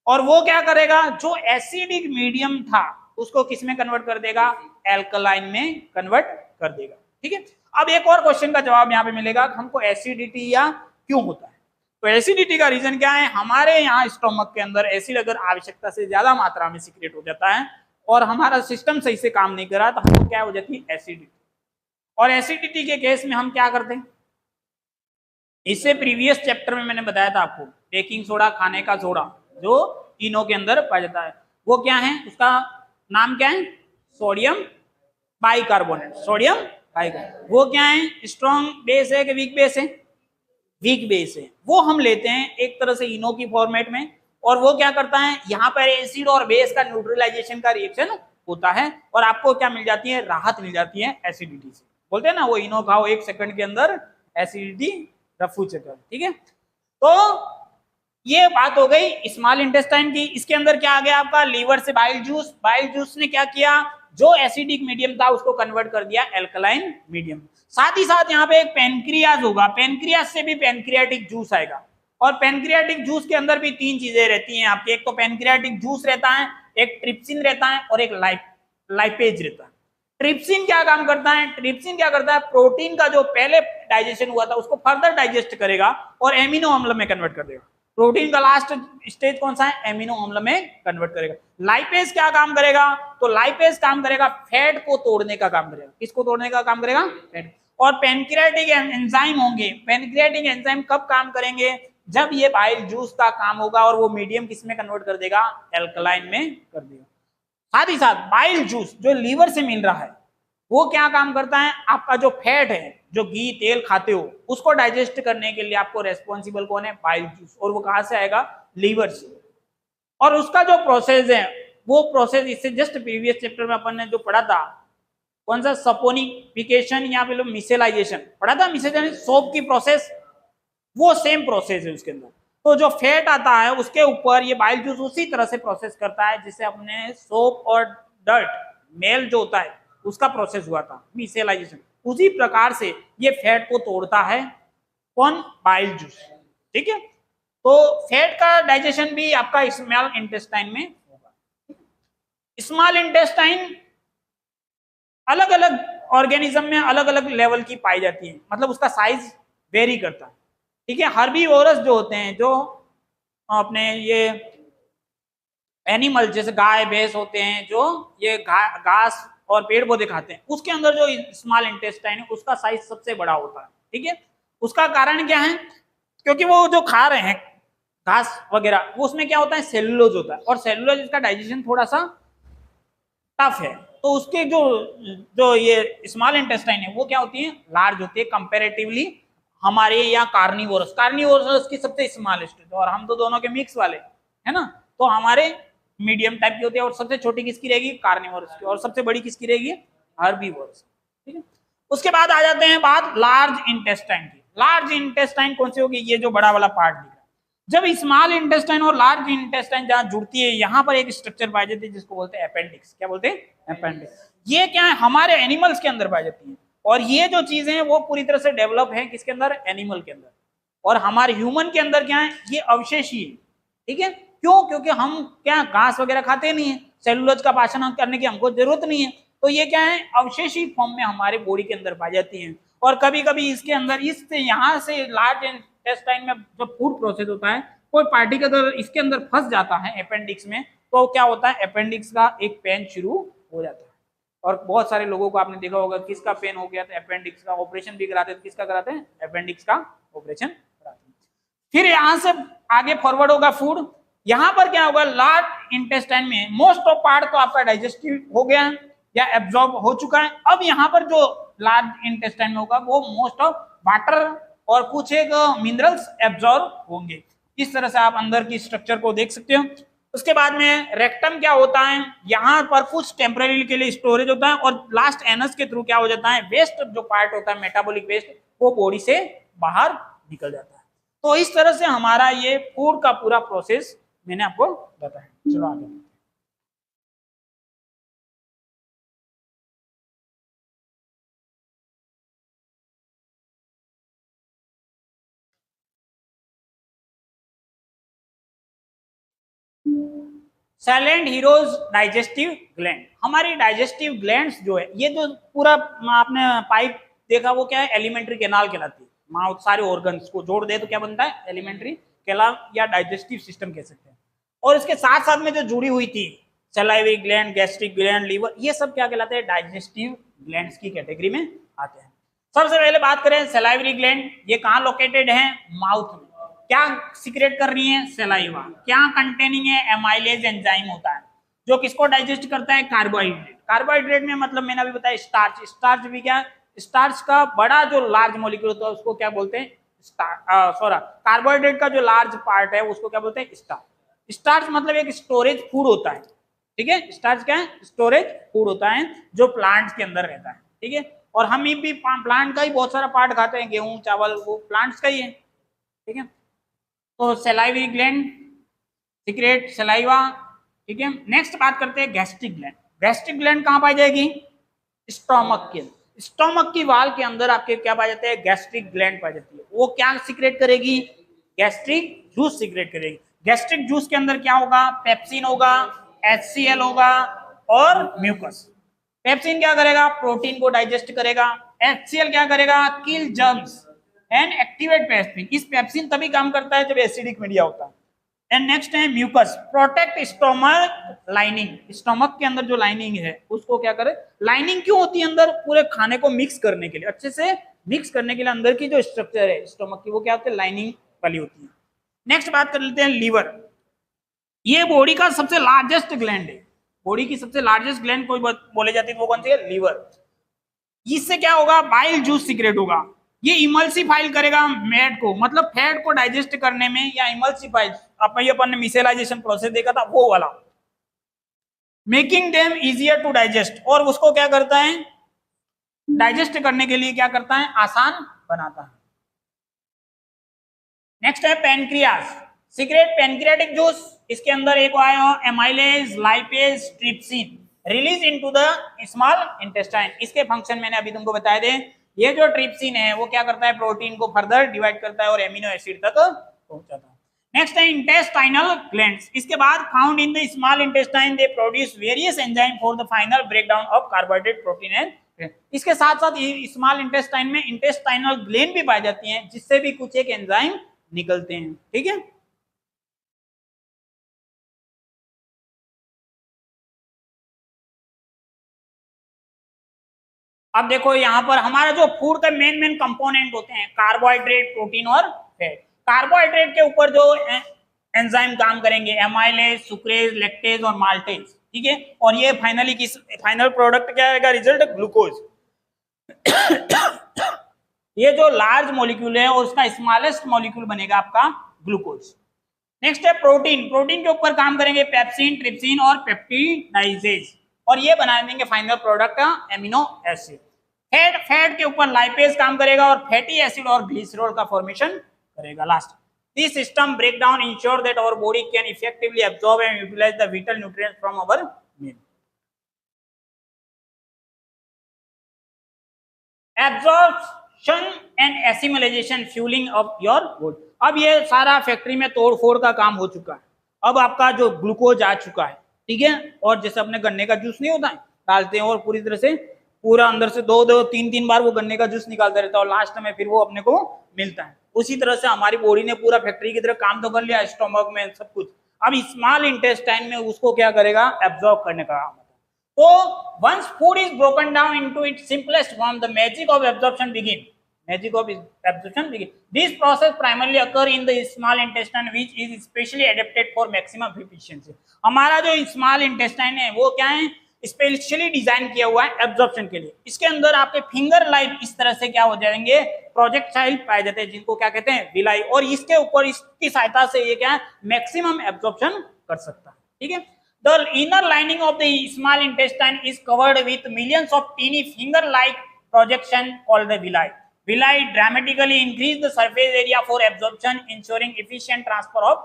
A: और वो क्या करेगा, जो एसिडिक मीडियम था उसको किस में कन्वर्ट कर देगा, एल्कलाइन में कन्वर्ट कर देगा। ठीक है, अब एक और क्वेश्चन का जवाब यहाँ पे मिलेगा, हमको एसिडिटी या क्यों होता है। तो एसिडिटी का रीजन क्या है, हमारे यहाँ स्टोमक के अंदर एसिड अगर आवश्यकता से ज्यादा मात्रा में सीक्रेट हो जाता है और हमारा सिस्टम सही से काम नहीं कर रहा तो हमको क्या हो जाती है, एसिडिटी। और एसिडिटी के केस में हम क्या करते हैं, इससे प्रीवियस चैप्टर में मैंने बताया था आपको, बेकिंग सोडा, खाने का सोडा जो तीनों के अंदर पाया जाता है, वो क्या है, उसका नाम क्या है, सोडियम बाइकार्बोनेट। सोडियम बाइकार्बोनेट वो क्या है, स्ट्रॉन्ग बेस है कि वीक बेस है, वीक बेस है। वो हम लेते हैं एक तरह से इनो की फॉर्मेट में, और वो क्या करता है, यहाँ पर एसिड और बेस का न्यूट्रलाइजेशन का रिएक्शन होता है और आपको क्या मिल जाती है, राहत मिल जाती है एसिडिटी से। बोलते हैं ना वो इनो खाओ 1 सेकंड के अंदर एसिडिटी रफू चक्कर। ठीक है, तो ये बात हो गई स्मॉल इंटेस्टाइन की। इसके अंदर क्या आ गया आपका, लीवर से बाइल जूस ने क्या किया, जो एसिडिक मीडियम था उसको कन्वर्ट कर दिया एल्कलाइन मीडियम। साथ ही साथ यहाँ पे एक पेनक्रियाज होगा, पेनक्रियाज से भी पेनक्रियाटिक जूस आएगा, और पेनक्रियाटिक जूस के अंदर भी 3 चीजें रहती हैं आपके, एक तो पेनक्रियाटिक जूस रहता है, एक ट्रिप्सिन रहता है और एक लाइपेज रहता है। ट्रिप्सिन क्या काम करता है, ट्रिप्सिन क्या करता है, प्रोटीन का जो पहले डाइजेशन हुआ था उसको फर्दर डाइजेस्ट करेगा और एमिनो अम्ल में कन्वर्ट कर देगा। प्रोटीन का लास्ट स्टेज कौन सा है, एमिनो अम्ल में कन्वर्ट करेगा। लाइपेज क्या काम करेगा, तो लाइपेज काम करेगा फैट को तोड़ने का काम करेगा। किसको तोड़ने का काम करेगा, फैट। और पेनक्रियाटिक एंजाइम होंगे, पेनक्रियाटिक एंजाइम कब काम करेंगे, जब ये बाइल जूस का काम होगा और वो मीडियम किस में कन्वर्ट कर देगा, एल्कलाइन में कर देगा। साथ ही साथ बाइल जूस जो लीवर से मिल रहा है वो क्या काम करता है, आपका जो फैट है, जो घी तेल खाते हो उसको डाइजेस्ट करने के लिए आपको रेस्पॉन्सिबल कौन है, बाइल जूस। और वो कहां से आएगा, लीवर से। और उसका जो प्रोसेस है वो प्रोसेस इससे जस्ट प्रीवियस चैप्टर में अपन ने जो पढ़ा था, कौन सा, सपोनिफिकेशन या फिर मिसेलाइजेशन पढ़ा था, मिसेलाइजेशन सोप की प्रोसेस, वो सेम प्रोसेस है उसके अंदर। तो जो फैट आता है उसके ऊपर ये बाइल जूस उसी तरह से प्रोसेस करता है जिससे अपने सोप और डर्ट मेल जो होता है उसका प्रोसेस हुआ था, मिसेलाइजेशन। उसी प्रकार से ये फैट को तोड़ता है कौन, बाइल जूस। ठीक है, तो फैट का डाइजेशन भी आपका स्मॉल इंटेस्टाइन में होगा। स्मॉल इंटेस्टाइन अलग अलग ऑर्गेनिज्म में अलग अलग लेवल की पाई जाती है, मतलब उसका साइज वेरी करता है। ठीक है, हर्बीवोरस जो होते हैं, जो अपने ये एनिमल जैसे गाय भैंस होते हैं, जो ये घास और पेड़ पौधे खाते हैं, उसके अंदर जो स्मॉल इंटेस्टाइन है उसका साइज सबसे बड़ा होता है। ठीक है, उसका कारण क्या है, क्योंकि वो जो खा रहे हैं घास वगैरह, वो उसमें क्या होता है, सेलुलोज होता है, और सेलुलोज इसका डाइजेशन थोड़ा सा टफ है, तो उसके जो ये स्मॉल इंटेस्टाइन है वो क्या होती है, लार्ज होती है कंपैरेटिवली हमारे यहाँ कार्निवोरस की सबसे स्मॉलेस्ट है, और हम तो दोनों के मिक्स वाले है ना, तो हमारे मीडियम टाइप की होती है, और सबसे छोटी किसकी रहेगी, कार्निवोरस की, और सबसे बड़ी किसकी रहेगी, हर्बीवोरस। ठीक है, उसके बाद आ जाते हैं बात लार्ज इंटेस्टाइन की। लार्ज इंटेस्टाइन कौन सी होगी, ये जो बड़ा वाला पार्ट दिख रहा है। जब स्मॉल इंटेस्टाइन और लार्ज इंटेस्टाइन जहां जुड़ती है, यहाँ पर एक स्ट्रक्चर पाई जाती है जिसको बोलते हैं अपेंडिक्स। क्या बोलते हैं, अपेंडिक्स। ये क्या है, हमारे एनिमल्स के अंदर पाई जाती है, और ये जो चीजें हैं वो पूरी तरह से डेवलप है किसके अंदर, एनिमल के अंदर। और हमारे ह्यूमन के अंदर क्या है, ये अवशेषी है। ठीक है, क्यों, क्योंकि हम क्या घास वगैरह खाते नहीं है, सेलुलोज का पाचन करने की हमको जरूरत नहीं है, तो ये क्या है, अवशेषी फॉर्म में हमारे बॉडी के अंदर पाई जाती है। और कभी कभी इसके अंदर इससे यहाँ से लार्ज इंटेस्टाइन में जब फूड प्रोसेस होता है, कोई पार्टिकल अगर इसके अंदर फंस जाता है अपेंडिक्स में, तो क्या होता है, अपेंडिक्स का एक पेन शुरू हो जाता है। और बहुत सारे लोगों को आपने देखा होगा, किसका पेन हो गया था, अपेंडिक्स का ऑपरेशन भी कराते हैं, किसका कराते हैं, अपेंडिक्स का ऑपरेशन कराते हैं। फिर यहाँ से आगे फॉरवर्ड होगा फूड, यहाँ पर क्या होगा, लार्ज इंटेस्टाइन में मोस्ट ऑफ पार्ट तो आपका डाइजेस्टिव हो गया है या एब्जॉर्ब हो चुका है। अब यहाँ पर जो लार्ज इंटेस्टाइन में होगा वो मोस्ट ऑफ वाटर और कुछ एक मिनरल्स एब्जॉर्ब होंगे। इस तरह से आप अंदर की स्ट्रक्चर को देख सकते हो। उसके बाद में रेक्टम क्या होता है, यहाँ पर कुछ टेम्पररी के लिए स्टोरेज होता है, और लास्ट एनस के थ्रू क्या हो जाता है, वेस्ट जो पार्ट होता है मेटाबॉलिक वेस्ट, वो बॉडी से बाहर निकल जाता है। तो इस तरह से हमारा ये फूड का पूरा प्रोसेस मैंने आपको बताया। चलो आगे। Silent heroes digestive gland. हमारी डाइजेस्टिव ग्लैंड्स जो है, ये जो पूरा आपने पाइप देखा वो क्या है, एलिमेंट्री कैनाल कहलाती है। माउथ सारे ऑर्गन्स को जोड़ दे तो क्या बनता है, एलिमेंट्री कैनाल या डाइजेस्टिव सिस्टम कह सकते हैं। और इसके साथ साथ में जो जुड़ी हुई थी salivary gland, gastric gland, liver, ये सब क्या कहलाते हैं, डाइजेस्टिव ग्लैंड्स की कैटेगरी में आते हैं। सबसे पहले बात करें सलाइवरी ग्लैंड, ये कहाँ लोकेटेड है, माउथ में। क्या सीक्रेट कर रही है, सलाइवा। क्या कंटेनिंग है, एमाइलेज एंजाइम होता है जो किसको डाइजेस्ट करता है, कार्बोहाइड्रेट। कार्बोहाइड्रेट में मतलब मैंने अभी बताया स्टार्च। स्टार्च भी क्या, स्टार्च का बड़ा जो लार्ज मॉलिक्यूल होता है उसको क्या बोलते हैं, कार्बोहाइड्रेट का जो लार्ज पार्ट है उसको क्या बोलते हैं, स्टार्च। स्टार्च मतलब एक स्टोरेज फूड होता है, ठीक है। स्टार्च क्या है, स्टोरेज फूड होता है जो प्लांट्स के अंदर रहता है, ठीक है। और हम भी प्लांट का ही बहुत सारा पार्ट खाते हैं, गेहूं चावल, वो प्लांट्स का ही है, ठीक है। तो सलाइवरी ग्लैंड सीक्रेट सलाइवा, ठीक है। नेक्स्ट बात करते हैं गैस्ट्रिक ग्लैंड। गैस्ट्रिक ग्लैंड कहां पाई जाएगी, स्टोमक के, स्टोमक की वाल के अंदर आपके क्या पाए जाते हैं, गैस्ट्रिक ग्लैंड पाई जाती है। वो क्या सीक्रेट करेगी, गैस्ट्रिक जूस सीक्रेट करेगी। गैस्ट्रिक जूस के अंदर क्या होगा, पेप्सिन होगा, HCl होगा और म्यूकस। पेप्सिन क्या करेगा, प्रोटीन को डाइजेस्ट करेगा। HCl क्या करेगा, kill germs and activate pepsin. इस पेप्सिन तभी काम करता है जब एसिडिक मीडिया होता है। एंड नेक्स्ट है mucus, protect stomach lining. Stomach के अंदर जो लाइनिंग है उसको क्या करे, लाइनिंग क्यों होती है अंदर, पूरे खाने को मिक्स करने के लिए, अच्छे से मिक्स करने के लिए अंदर की जो स्ट्रक्चर है स्टोमक की वो क्या होती है, लाइनिंग वाली होती है। नेक्स्ट बात कर लेते हैं लीवर। ये बॉडी का सबसे लार्जेस्ट ग्लैंड है। बॉडी की सबसे लार्जेस्ट ग्लैंड कोई बोले जाती है वो कौन सी है, लीवर। इससे क्या होगा, बाइल जूस सीक्रेट होगा। ये इमल्सिफाइल करेगा फैट को, मतलब फैट को डाइजेस्ट करने में, या इमल्सिफाइल अपन ने मिसेलाइजेशन प्रोसेस देखा था वो वाला, making them easier to digest. और उसको क्या करता है, डाइजेस्ट करने के लिए क्या करता है, आसान बनाता है। नेक्स्ट है पेनक्रियास सीक्रेट पेनक्रियाटिक जूस। इसके अंदर एक आया amylase, lipase, trypsin release into the small intestine. इसके फंक्शन मैंने अभी तुमको बताए थे। ये जो ट्रिप्सिन है वो क्या करता है, प्रोटीन को फर्दर डिवाइड करता है और एमिनो एसिड तक पहुंचाता है। नेक्स्ट है इंटेस्टाइनल ग्लैंड्स। इसके बाद found in the small intestine, they produce various enzyme for the final breakdown of carbohydrate, protein and. इसके साथ साथ स्मॉल इंटेस्टाइन में इंटेस्टाइनल ग्लैंड भी पाई जाती हैं जिससे भी कुछ एक एंजाइम निकलते हैं, ठीक है। अब देखो यहाँ पर हमारा जो फूड का मेन कंपोनेंट होते हैं कार्बोहाइड्रेट, प्रोटीन और फैट। कार्बोहाइड्रेट के ऊपर जो एंजाइम काम करेंगे, एमाइलेज, सुक्रेज, लैक्टेज और माल्टेज, ठीक है। और ये फाइनली किस फाइनल प्रोडक्ट क्या आएगा, रिजल्ट ग्लूकोज। ये जो लार्ज मॉलिक्यूल है और उसका स्मॉलेस्ट मॉलिक्यूल बनेगा आपका ग्लूकोज। नेक्स्ट है प्रोटीन। प्रोटीन के ऊपर काम करेंगे पेप्सिन, ट्रिप्सिन और पेप्टिडाइजेज, और ये बना देंगे final product amino acid. Fat के ऊपर लाइपेज काम करेगा और फैटी एसिड और ग्लिसरॉल का फॉर्मेशन करेगा last. This system breakdown ensure that our body can effectively absorb and utilise the vital nutrients from our meal. Absorption and assimilation fuelling of your body. अब ये सारा factory में तोड़ फोड़ का काम हो चुका है। अब आपका जो ग्लूकोज आ चुका है, ठीक है। और जैसे अपने गन्ने का जूस नहीं होता है, डालते हैं और पूरी तरह से पूरा अंदर से दो तीन तीन बार वो गन्ने का जूस निकालता रहता है और लास्ट में फिर वो अपने को मिलता है। उसी तरह से हमारी बॉडी ने पूरा फैक्ट्री की तरह काम तो कर लिया, स्टोमक में सब कुछ। अब स्मॉल इंटेस्टाइन में उसको क्या करेगा, एब्जॉर्ब करने का काम। So once food is broken down into its simplest form, the magic of absorption begin. Magic of absorption begin. This process primarily occur in the small intestine, which is specially adapted for maximum efficiency. हमारा जो small intestine है वो क्या है, specially design किया हुआ है absorption के लिए। इसके अंदर आपके फिंगर लाइक इस तरह से क्या हो जाएंगे, प्रोजेक्टाइल पाए जाते हैं जिनको क्या कहते हैं, विलाई। और इसके ऊपर इसकी सहायता से ये क्या है, मैक्सिमम एब्जॉर्प्शन कर सकता है, ठीक है। The inner lining of the small intestine is covered with millions of teeny finger-like projection called the villi. villi dramatically increase the surface area for absorption ensuring efficient transfer of।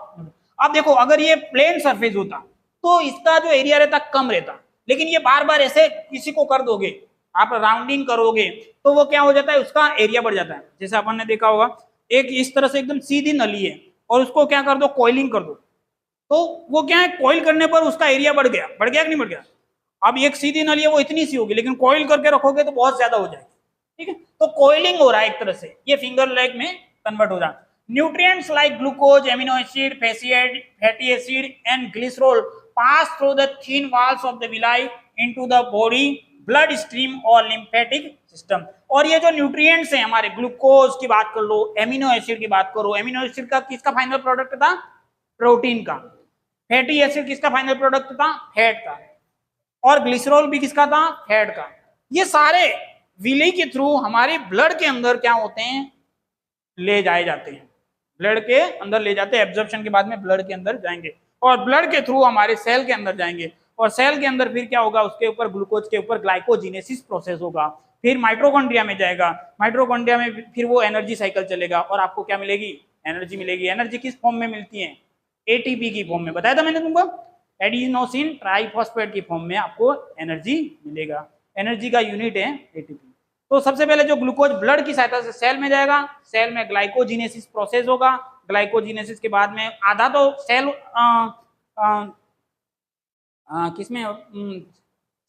A: अब देखो अगर ये plane surface होता तो इसका जो area रहता कम रहता, लेकिन ये बार बार ऐसे किसी को कर दोगे, आप राउंडिंग करोगे तो वो क्या हो जाता है, उसका एरिया बढ़ जाता है। जैसे अपन ने देखा होगा एक इस तरह से एकदम सीधी नली है और उसको क्या कर दो, कॉइलिंग कर दो, तो वो क्या है, कॉइल करने पर उसका एरिया बढ़ गया कि नहीं बढ़ गया। अब एक सीधी नली है वो इतनी सी होगी, लेकिन कॉइल करके रखोगे तो बहुत ज्यादा हो जाएगी, ठीक है। तो कॉइलिंग हो रहा है एक तरह से, ये फिंगर लेग में कन्वर्ट हो रहा है। Nutrients like glucose, amino acid, fatty acid and glycerol pass through the thin walls of the villi into the body blood stream और लिम्फेटिक सिस्टम। और ये जो न्यूट्रिएंट्स हैं हमारे, ग्लूकोज की बात कर लो, एमिनो एसिड की बात करो, एमिनो एसिड का किसका फाइनल प्रोडक्ट था, प्रोटीन का। फैटी एसिड किसका फाइनल प्रोडक्ट था, फैट का। और ग्लिसरॉल भी किसका था, फैट का। ये सारे विली के थ्रू हमारे ब्लड के अंदर क्या होते हैं, ले जाए जाते हैं, ब्लड के अंदर ले जाते हैं, एब्जॉर्प्शन के बाद में ब्लड के अंदर जाएंगे और ब्लड के थ्रू हमारे सेल के अंदर जाएंगे और सेल के अंदर फिर क्या होगा, उसके ऊपर ग्लूकोज के ऊपर ग्लाइकोजिनेसिस प्रोसेस होगा, फिर माइटोकॉन्ड्रिया में जाएगा, माइटोकॉन्ड्रिया में फिर वो एनर्जी साइकिल चलेगा और आपको क्या मिलेगी, एनर्जी मिलेगी। एनर्जी किस फॉर्म में मिलती है, एटीपी की फॉर्म में, बताया था मैंने तुमको, एडिनोसिन ट्राइफॉस्फेट की फॉर्म में आपको एनर्जी मिलेगा। एनर्जी का यूनिट है एटीपी। तो सबसे पहले जो ग्लूकोज ब्लड की सहायता से सेल में जाएगा, सेल में ग्लाइकोजिनेसिस प्रोसेस होगा, ग्लाइकोजिनेसिस के बाद में आधा तो सेल किसमें,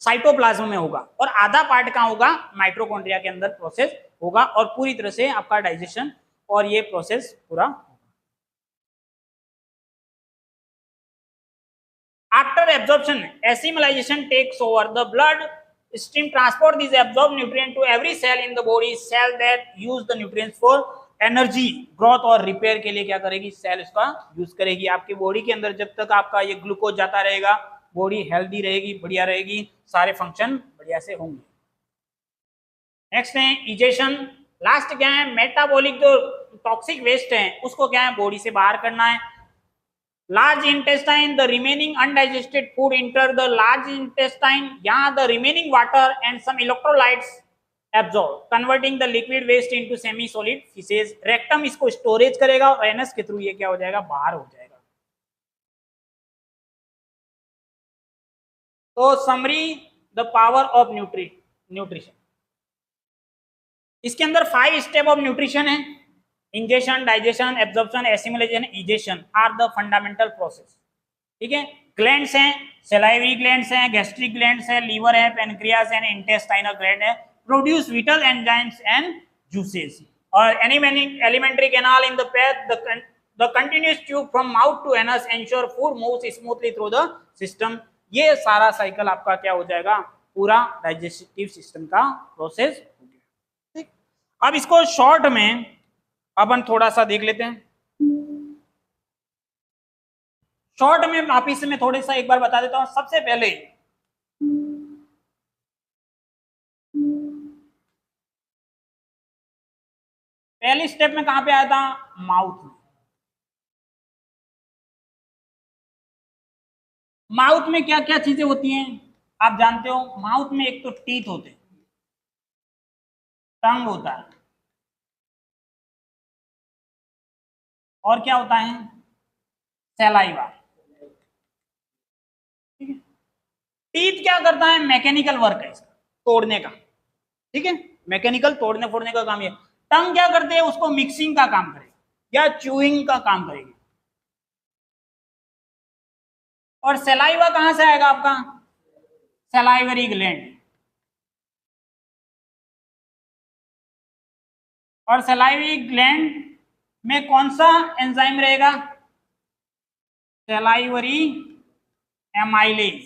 A: साइटोप्लाज्म में होगा और आधा पार्ट कहाँ होगा, माइटोकॉन्ड्रिया के अंदर प्रोसेस होगा और पूरी तरह से आपका डाइजेशन और ये प्रोसेस पूरा होगा। After absorption, assimilation takes over. The blood stream transport these absorbed nutrient to every cell in the body. Cell that use the nutrients for energy, growth और रिपेयर के लिए क्या करेगी, सेल इसका यूज करेगी। आपकी बॉडी के अंदर जब तक आपका ये ग्लूकोज जाता रहेगा, बॉडी हेल्दी रहेगी, बढ़िया रहेगी, सारे फंक्शन बढ़िया से होंगे। नेक्स्ट है इजेशन। लास्ट क्या है, मेटाबॉलिक जो टॉक्सिक वेस्ट है उसको क्या है, बॉडी से बाहर करना है। Large intestine, the remaining undigested food enter the large intestine. यहाँ the remaining water and some electrolytes absorb, converting the liquid waste into semi-solid feces. Rectum इसको स्टोरेज करेगा और एनस के थ्रू ये क्या हो जाएगा, बाहर हो जाएगा। तो summary the power of nutrition, इसके अंदर 5 स्टेप ऑफ न्यूट्रिशन है। Ingestion, digestion, absorption, assimilation, egestion are the fundamental process, ठीक है। ग्लैंड्स हैं, सलाइवरी ग्लैंड्स हैं, गैस्ट्रिक ग्लैंड्स हैं, लीवर है, पेनक्रियास है, इंटेस्टाइनल ग्लैंड है, produce vital enzymes and juices. और एलिमेंट्री कैनाल इन द पेट, the continuous tube from mouth to anus ensure food moves smoothly through the system. ये सारा cycle आपका क्या हो जाएगा, पूरा डाइजेस्टिव सिस्टम का प्रोसेस हो गया, ठीक। अब इसको शॉर्ट में अपन थोड़ा सा देख लेते हैं। शॉर्ट में वापिस में थोड़ा सा एक बार बता देता हूं। सबसे पहली स्टेप में कहां पे आया था, माउथ में। माउथ में क्या क्या चीजें होती हैं आप जानते हो। माउथ में एक तो टीथ होते हैं, टंग होता है, और क्या होता है, सैलाइवा, ठीक है। टीथ क्या करता है, मैकेनिकल वर्क है इसका, तोड़ने का, ठीक है, मैकेनिकल तोड़ने फोड़ने का काम है। टंग क्या करते हैं, उसको मिक्सिंग का काम करेगी या च्यूइंग का काम करेगी। और सैलाइवा कहां से आएगा आपका, सैलाइवरी ग्लैंड। और सैलाइवरी ग्लैंड में कौन सा एंजाइम रहेगा, सैलाइवरी एमाइलेज,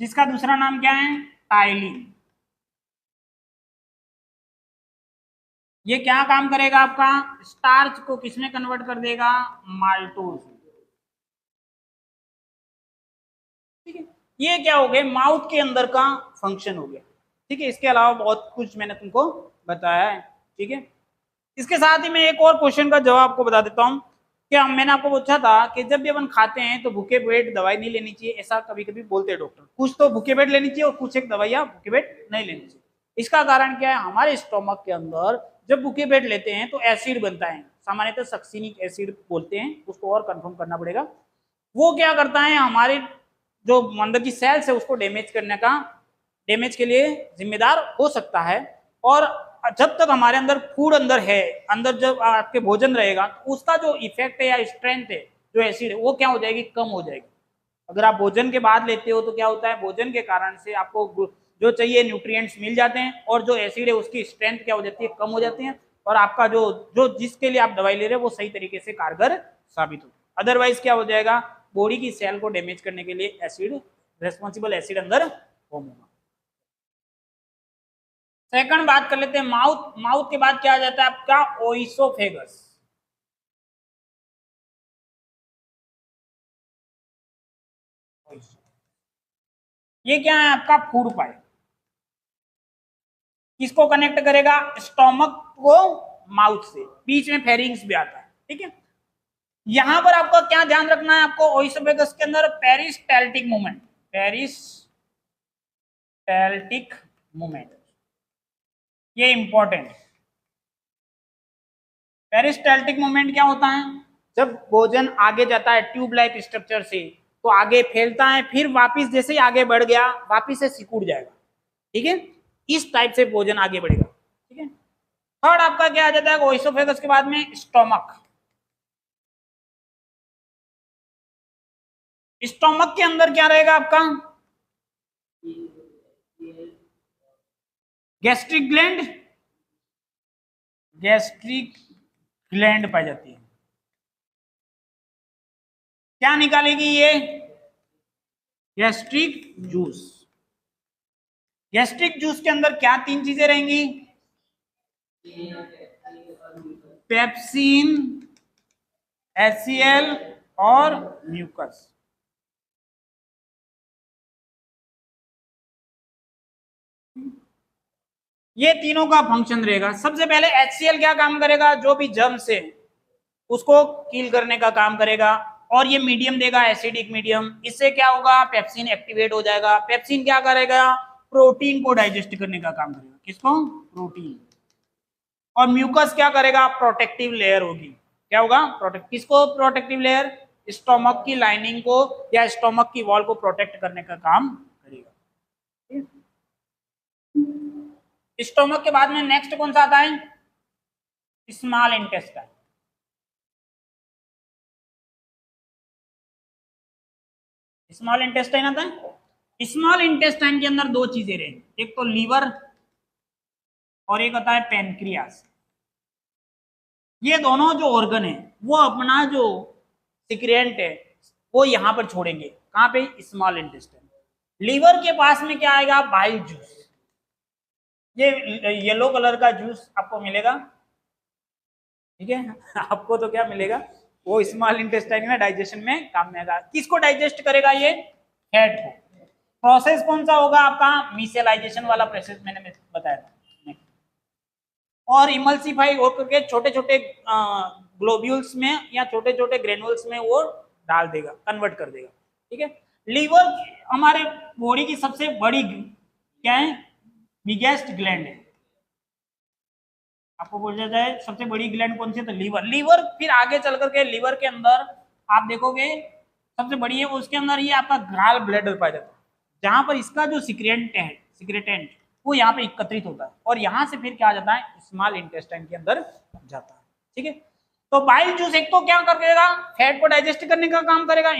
A: जिसका दूसरा नाम क्या है, टाइलिन। ये क्या काम करेगा आपका, स्टार्च को किसमें कन्वर्ट कर देगा, माल्टोज, ठीक है। ये क्या हो गया, माउथ के अंदर का फंक्शन हो गया, ठीक है। इसके अलावा बहुत कुछ मैंने तुमको बताया है, ठीक है। इसके साथ ही मैं एक और क्वेश्चन का जवाब आपको बता देता हूँ कि मैंने आपको पूछा था कि जब भी अपन खाते हैं तो भूखे पेट दवाई नहीं लेनी चाहिए, ऐसा कभी कभी बोलते हैं डॉक्टर। कुछ तो भूखे पेट लेनी चाहिए और कुछ एक दवाइयाँ भूखे पेट नहीं लेनी चाहिए। इसका कारण क्या है, हमारे स्टोमक के अंदर जब बुकेबेट लेते हैं तो एसिड बनता है, सामान्यतः सक्सिनिक एसिड बोलते हैं, उसको और कंफर्म करना पड़ेगा। वो क्या करता है, हमारे जो अंदर की सेल्स है उसको डैमेज के लिए जिम्मेदार हो सकता है। और जब तक हमारे अंदर फूड अंदर है, अंदर जब आपके भोजन रहेगा तो उसका जो इफेक्ट है या स्ट्रेंथ है, जो एसिड है, वो क्या हो जाएगी, कम हो जाएगी। अगर आप भोजन के बाद लेते हो तो क्या होता है, भोजन के कारण से आपको जो चाहिए न्यूट्रिएंट्स मिल जाते हैं और जो एसिड है उसकी स्ट्रेंथ क्या हो जाती है, कम हो जाती है, और आपका जो जो जिसके लिए आप दवाई ले रहे हैं वो सही तरीके से कारगर साबित हो। अदरवाइज क्या हो जाएगा, बॉडी की सेल को डैमेज करने के लिए एसिड, रेस्पॉन्सिबल एसिड अंदर फॉर्म होगा। सेकंड बात कर लेते हैं माउथ। माउथ के बाद क्या आ जाता है आपका, ओइसोफेगस। ये क्या है आपका, फूड पाइप। किसको कनेक्ट करेगा, स्टोमक को माउथ से, बीच में फेरिंग्स भी आता है, ठीक है। यहां पर आपका क्या ध्यान रखना है, आपको ओइसोफेगस के अंदर पेरिस्टाल्टिक मूवमेंट, पेरिस्टाल्टिक मूवमेंट, ये इंपॉर्टेंट। पेरिस्टाल्टिक मूवमेंट क्या होता है, जब भोजन आगे जाता है ट्यूब लाइक स्ट्रक्चर से तो आगे फैलता है, फिर वापिस जैसे ही आगे बढ़ गया वापिस से सिकुड़ जाएगा, ठीक है। इस टाइप से भोजन आगे बढ़ेगा, ठीक है। थर्ड आपका क्या आ जाता है, ओइसोफेगस के बाद में स्टोमक। स्टोमक के अंदर क्या रहेगा आपका, गैस्ट्रिक ग्लैंड, गैस्ट्रिक ग्लैंड पाई जाती है। क्या निकालेगी ये, गैस्ट्रिक जूस। गैस्ट्रिक जूस के अंदर क्या तीन चीजें रहेंगी, पेप्सिन, HCl और म्यूकस। ये तीनों का फंक्शन रहेगा। सबसे पहले HCl क्या काम करेगा, जो भी जर्म्स है उसको किल करने का काम करेगा, और ये मीडियम देगा, एसिडिक मीडियम। इससे क्या होगा, पेप्सिन एक्टिवेट हो जाएगा। पेप्सिन क्या करेगा, प्रोटीन को डाइजेस्ट करने का काम करेगा, किसको, प्रोटीन। और म्यूकस क्या करेगा, प्रोटेक्टिव लेयर होगी। क्या होगा, किसको प्रोटेक्टिव लेयर, स्टोमक की लाइनिंग को या स्टोमक की वॉल को प्रोटेक्ट करने का काम करेगा। स्टोमक के बाद में नेक्स्ट कौन सा आता है, स्मॉल इंटेस्टाइन। स्मॉल इंटेस्टाइन आता है। स्मॉल इंटेस्टाइन के अंदर दो चीजें रहेंगी, एक तो लीवर और एक आता है पेनक्रियास। ये दोनों जो ऑर्गन है वो अपना जो सिक्रेंट है वो यहां पर छोड़ेंगे, कहां पे, स्मॉल इंटेस्टाइन। लीवर के पास में क्या आएगा, बाइल जूस। ये येलो कलर का जूस आपको मिलेगा, ठीक है। आपको तो क्या मिलेगा, वो स्मॉल इंटेस्टाइन में डाइजेशन में काम में आएगा। किसको डाइजेस्ट करेगा, ये फैट को। प्रोसेस कौन सा होगा आपका, मिसेलाइजेशन वाला प्रोसेस मैंने बताया था। और इमल्सिफाई होकर के छोटे छोटे ग्लोब्यूल्स में या छोटे छोटे ग्रेनुल्स में वो डाल देगा, कन्वर्ट कर देगा, ठीक है। लीवर हमारे बॉडी की सबसे बड़ी क्या है, बिगेस्ट ग्लैंड है। आपको बोला जाए सबसे बड़ी ग्लैंड कौन सी है, तो लीवर। लीवर फिर आगे चल करके लीवर के अंदर आप देखोगे सबसे बड़ी है, उसके अंदर ये आपका गाल ब्लैडर पाया जाता है, जहां पर इसका जो सिक्रेटेंट वो यहाँ पे एकत्रित होता है, और यहाँ से फिर क्या आ जाता है, स्मॉल इंटेस्टाइन के अंदर जाता है, ठीक है। तो बाइल जूस एक तो क्या करेगा, फैट को डाइजेस्ट करने का काम करेगा,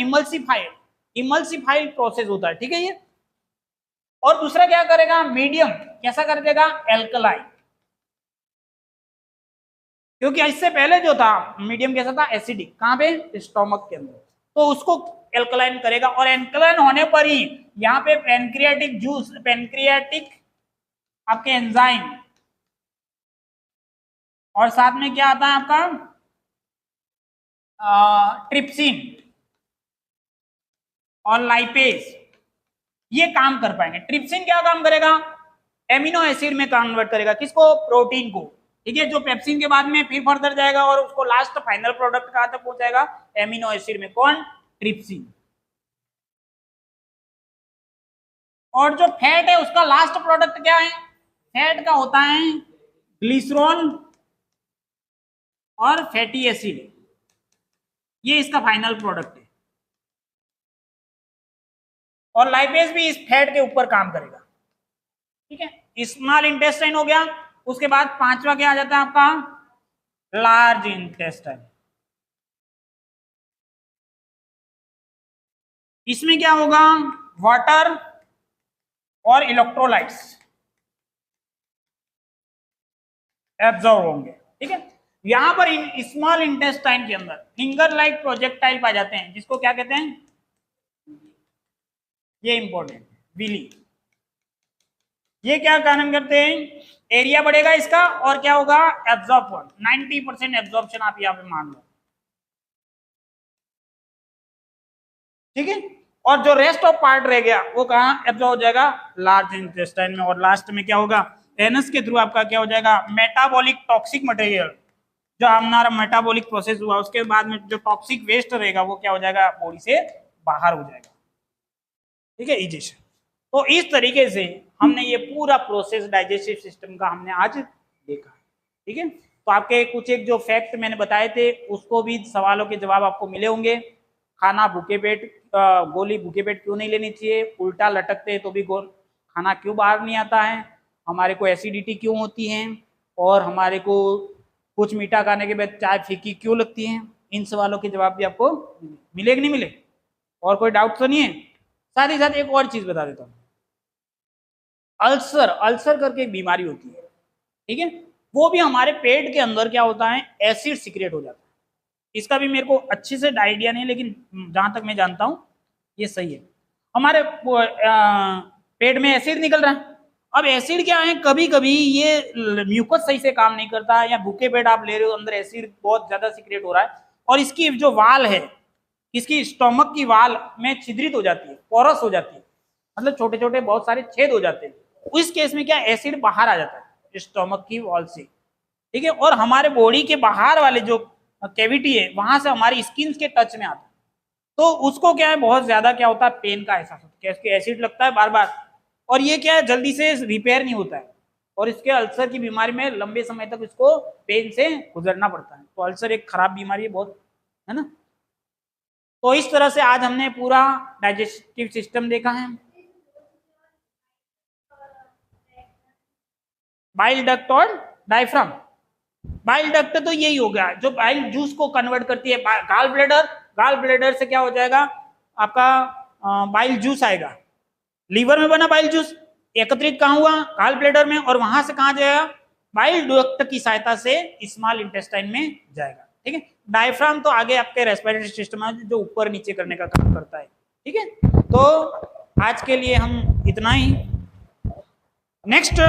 A: इमल्सिफाइड प्रोसेस होता है, ठीक है ये। और दूसरा क्या करेगा, मीडियम कैसा कर देगा, एल्कलाइन। क्योंकि इससे पहले जो था मीडियम कैसा था, एसिडिक, कहां पे, स्टोमक के अंदर, तो उसको एल्कलाइन करेगा। और एल्कलाइन होने पर ही यहाँ पे पेनक्रियाटिक जूस, पेनक्रियाटिक आपके एंजाइम, और साथ में क्या आता है आपका ट्रिप्सिन और लाइपेज, ये काम कर पाएंगे। ट्रिप्सिन क्या काम करेगा, एमिनो एसिड में कन्वर्ट करेगा, किसको, प्रोटीन को, ठीक है। जो पेप्सिन के बाद में फिर फर्दर जाएगा और उसको लास्ट फाइनल प्रोडक्ट कहां तक पहुंचाएगा, एमिनो एसिड में, कौन, ट्रिप्सिन। और जो फैट है उसका लास्ट प्रोडक्ट क्या है, फैट का होता है ग्लिसरॉल और फैटी एसिड, ये इसका फाइनल प्रोडक्ट है। और लाइपेज भी इस फैट के ऊपर काम करेगा, ठीक है। स्मॉल इंटेस्टाइन हो गया, उसके बाद पांचवा क्या आ जाता है आपका, लार्ज इंटेस्टाइन। इसमें क्या होगा, वाटर और इलेक्ट्रोलाइट्स एब्जॉर्ब होंगे, ठीक है। यहां पर स्मॉल इंटेस्टाइन के अंदर फिंगर लाइक प्रोजेक्टाइल पाए जाते हैं, जिसको क्या कहते हैं, ये इंपॉर्टेंट, विली। ये क्या कारण करते हैं, एरिया बढ़ेगा इसका और क्या होगा, एब्जॉर्ब 90% एब्जॉर्प्शन आप यहां पे मान लो, ठीक है। और जो रेस्ट ऑफ पार्ट रह गया वो कहां एब्जॉर्ब हो जाएगा, लार्ज इंटेस्टाइन में। और लास्ट में क्या होगा, एनस के थ्रू आपका क्या हो जाएगा, मेटाबॉलिक टॉक्सिक मटेरियल, जो हमारा मेटाबॉलिक प्रोसेस हुआ उसके बाद में जो टॉक्सिक वेस्ट रहेगा वो क्या हो जाएगा, बॉडी से बाहर हो जाएगा, ठीक है, इजेशन। तो इस तरीके से हमने ये पूरा प्रोसेस डाइजेस्टिव सिस्टम का हमने आज देखा, ठीक है। तो आपके कुछ एक जो फैक्ट मैंने बताए थे उसको भी सवालों के जवाब आपको मिले होंगे। खाना भूखे पेट, गोली भूखे पेट क्यों नहीं लेनी चाहिए, उल्टा लटकते तो भी खाना क्यों बाहर नहीं आता है, हमारे को एसिडिटी क्यों होती है, और हमारे को कुछ मीठा खाने के बाद चाय फीकी क्यों लगती है, इन सवालों के जवाब भी आपको मिले कि नहीं मिले, और कोई डाउट तो नहीं है। साथ ही साथ एक और चीज बता देता हूँ, अल्सर, अल्सर करके एक बीमारी होती है, ठीक है, वो भी हमारे पेट के अंदर क्या होता है, एसिड सिक्रेट हो जाता है। इसका भी मेरे को अच्छे से आइडिया नहीं, लेकिन जहां तक मैं जानता हूं ये सही है। हमारे पेट में एसिड निकल रहा है, अब एसिड क्या है, कभी कभी ये म्यूकस सही से काम नहीं करता, या भूखे पेट आप ले रहे हो, अंदर एसिड बहुत ज्यादा सिक्रेट हो रहा है, और इसकी जो वाल है, इसकी स्टोमक की वाल में छिद्रित हो जाती है, पोरस हो जाती है, मतलब छोटे छोटे बहुत सारे छेद हो जाते हैं। इस केस में क्या, एसिड बाहर आ जाता है स्टोमक की वॉल से, ठीक है, और हमारे बॉडी के बाहर वाले जो कैविटी है वहां से हमारी स्किन के टच में आता है, तो उसको क्या है, बहुत ज्यादा क्या होता है, पेन का एहसास होता है, क्या एसिड लगता है बार बार, और ये क्या है, जल्दी से रिपेयर नहीं होता है, और इसके अल्सर की बीमारी में लंबे समय तक इसको पेन से गुजरना पड़ता है। तो अल्सर एक खराब बीमारी है बहुत, है ना। तो इस तरह से आज हमने पूरा डाइजेस्टिव सिस्टम देखा है। बाइल डक्ट और डायफ्राम, बाइल डक्ट तो यही हो गया जो बाइल जूस को कन्वर्ट करती है, गाल ब्लैडर, गाल ब्लैडर से क्या हो जाएगा आपका, बाइल जूस आएगा, लीवर में बना बाइल जूस एकत्रित कहाँ हुआ, गाल ब्लैडर में, और वहां से कहाँ जाएगा, बाइल डक्ट की सहायता से स्मॉल इंटेस्टाइन में जाएगा, ठीक है। डायफ्राम तो आगे आपके रेस्पिरेटरी सिस्टम है जो ऊपर नीचे करने का काम करता है, ठीक है। तो आज के लिए हम इतना ही, नेक्स्ट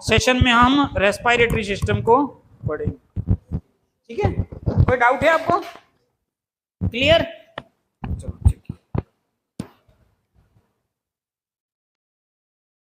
A: सेशन में हम रेस्पिरेटरी सिस्टम को पढ़ेंगे, ठीक है। कोई डाउट है आपको, क्लियर?